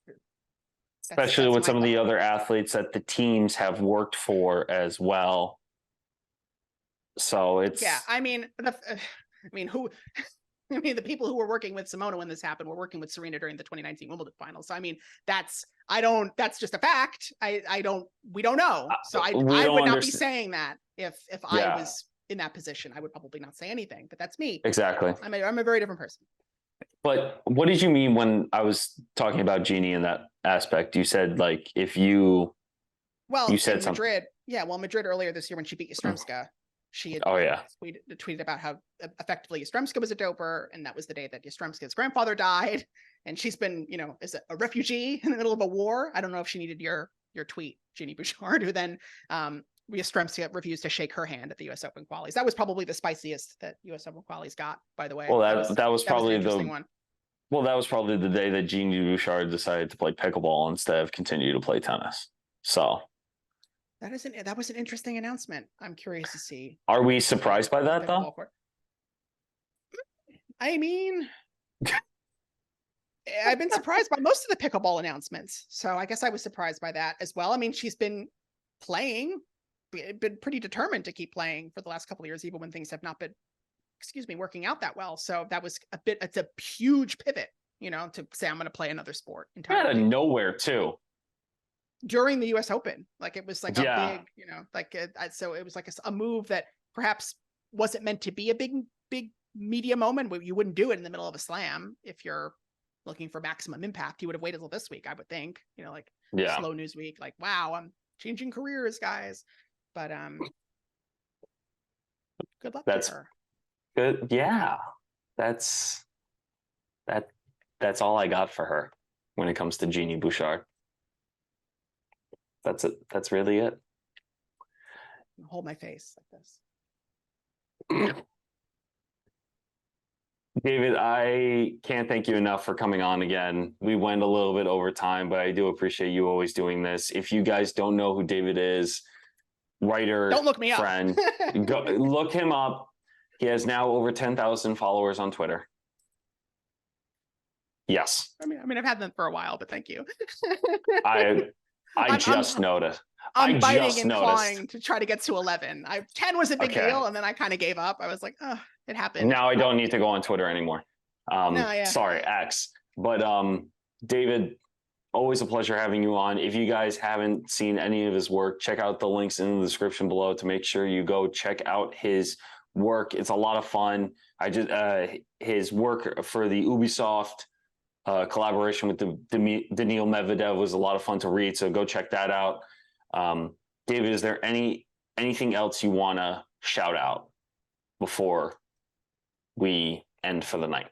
especially with some of the other athletes that the teams have worked for as well. So it's I mean, the people who were working with Simona when this happened were working with Serena during the 2019 Wimbledon finals. So I mean, that's just a fact. We don't know. So I would not be saying that if I was in that position. I would probably not say anything, but that's me. Exactly. I'm a very different person. But what did you mean when I was talking about Jeannie in that aspect? You said like, if you said something. Madrid, Madrid earlier this year when she beat Yastremska, she had tweeted about how effectively Yastremska was a doper, and that was the day that Yastremska's grandfather died, and she's been, as a refugee in the middle of a war. I don't know if she needed your tweet, Jeannie Bouchard, who then Yastremska refused to shake her hand at the U.S. Open qualies. That was probably the spiciest that U.S. Open qualies got, by the way. Well, that was probably an interesting one. Well, that was probably the day that Jeannie Bouchard decided to play pickleball instead of continue to play tennis. So that was an interesting announcement. I'm curious to see. Are we surprised by that though? I mean, I've been surprised by most of the pickleball announcements. So I guess I was surprised by that as well. I mean, she's been playing, been pretty determined to keep playing for the last couple of years, even when things have not been, working out that well. So that was it's a huge pivot, to say I'm going to play another sport entirely. Out of nowhere too. During the U.S. Open, like it was like a big, so it was like a move that perhaps wasn't meant to be a big media moment. Where you wouldn't do it in the middle of a slam if you're looking for maximum impact. You would have waited till this week, I would think. Slow news week. Like, wow, I'm changing careers, guys. But good luck to her. Good, yeah. That's all I got for her when it comes to Jeannie Bouchard. That's it. That's really it. Hold my face like this. David, I can't thank you enough for coming on again. We went a little bit over time, but I do appreciate you always doing this. If you guys don't know who David is, writer, don't look me friend, go look him up. He has now over 10,000 followers on Twitter. Yes. I mean, I've had them for a while, but thank you. I just noticed. I'm biting and clawing to try to get to 11. 10 was a big deal, and then I kind of gave up. I was like, oh, it happened. Now I don't need to go on Twitter anymore. Sorry, X. But David, always a pleasure having you on. If you guys haven't seen any of his work, check out the links in the description below to make sure you go check out his work. It's a lot of fun. His work for the Ubisoft collaboration with Daniil Medvedev was a lot of fun to read, so go check that out. David, is there anything else you want to shout out before we end for the night?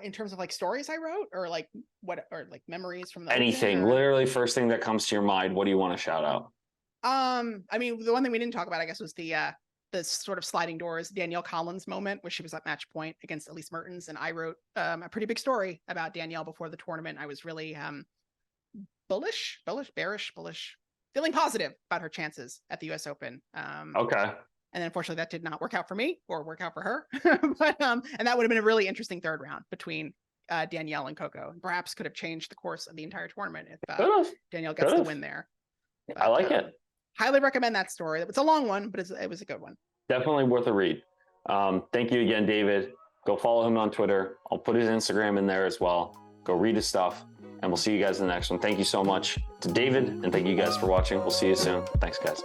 In terms of like stories I wrote, or like what, or like memories from the Open, Anything, or- literally first thing that comes to your mind. What do you want to shout out? I mean, the one thing we didn't talk about, I guess, was the sort of sliding doors Danielle Collins moment, where she was at match point against Elise Mertens, and I wrote a pretty big story about Danielle before the tournament. I was really bearish, feeling positive about her chances at the U.S. Open. Okay. And then unfortunately that did not work out for me or work out for her. But and that would have been a really interesting third round between Danielle and Coco. Perhaps could have changed the course of the entire tournament if Danielle gets the win there. But, I like it. Highly recommend that story. It's a long one, but it was a good one. Definitely worth a read. Thank you again, David. Go follow him on Twitter. I'll put his Instagram in there as well. Go read his stuff, and we'll see you guys in the next one. Thank you so much to David, and thank you guys for watching. We'll see you soon. Thanks, guys.